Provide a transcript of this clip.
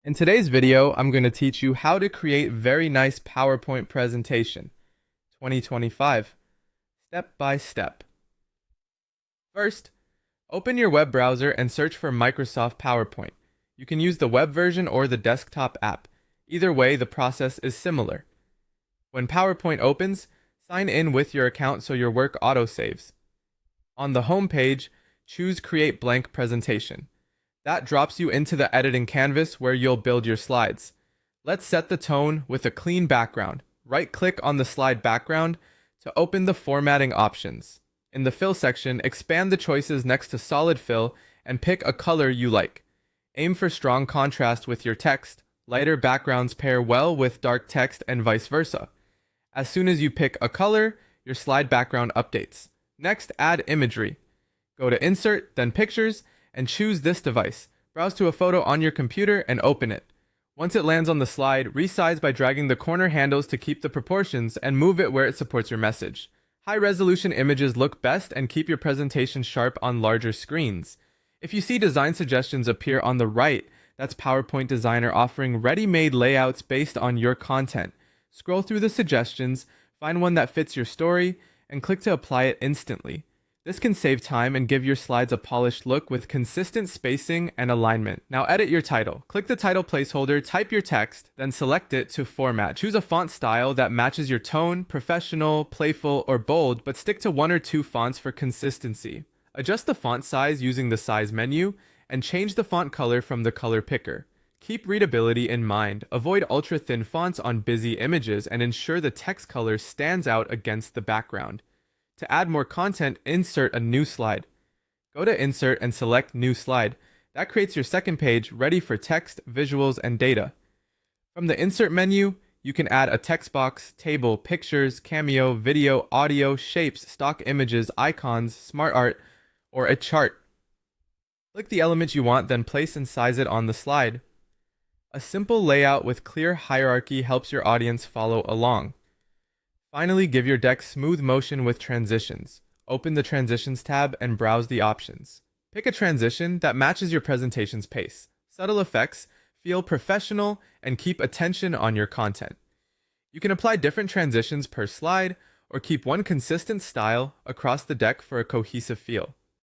In today's video, I'm going to teach you how to create very nice PowerPoint presentation 2025, step by step. First, open your web browser and search for Microsoft PowerPoint. You can use the web version or the desktop app. Either way, the process is similar. When PowerPoint opens, sign in with your account so your work autosaves. On the home page, choose Create Blank Presentation. That drops you into the editing canvas where you'll build your slides. Let's set the tone with a clean background. Right-click on the slide background to open the formatting options. In the fill section, expand the choices next to solid fill and pick a color you like. Aim for strong contrast with your text. Lighter backgrounds pair well with dark text and vice versa. As soon as you pick a color, your slide background updates. Next, add imagery. Go to Insert, then Pictures, and choose this device. Browse to a photo on your computer and open it. Once it lands on the slide, resize by dragging the corner handles to keep the proportions and move it where it supports your message. High-resolution images look best and keep your presentation sharp on larger screens. If you see design suggestions appear on the right, that's PowerPoint Designer offering ready-made layouts based on your content. Scroll through the suggestions, find one that fits your story, and click to apply it instantly. This can save time and give your slides a polished look with consistent spacing and alignment. Now edit your title. Click the title placeholder, type your text, then select it to format. Choose a font style that matches your tone, professional, playful, or bold, but stick to one or two fonts for consistency. Adjust the font size using the size menu, and change the font color from the color picker. Keep readability in mind. Avoid ultra-thin fonts on busy images and ensure the text color stands out against the background. To add more content, insert a new slide. Go to Insert and select New Slide. That creates your second page ready for text, visuals, and data. From the Insert menu, you can add a text box, table, pictures, cameo, video, audio, shapes, stock images, icons, smart art, or a chart. Click the element you want, then place and size it on the slide. A simple layout with clear hierarchy helps your audience follow along. Finally, give your deck smooth motion with transitions. Open the Transitions tab and browse the options. Pick a transition that matches your presentation's pace. Subtle effects, feel professional, and keep attention on your content. You can apply different transitions per slide or keep one consistent style across the deck for a cohesive feel.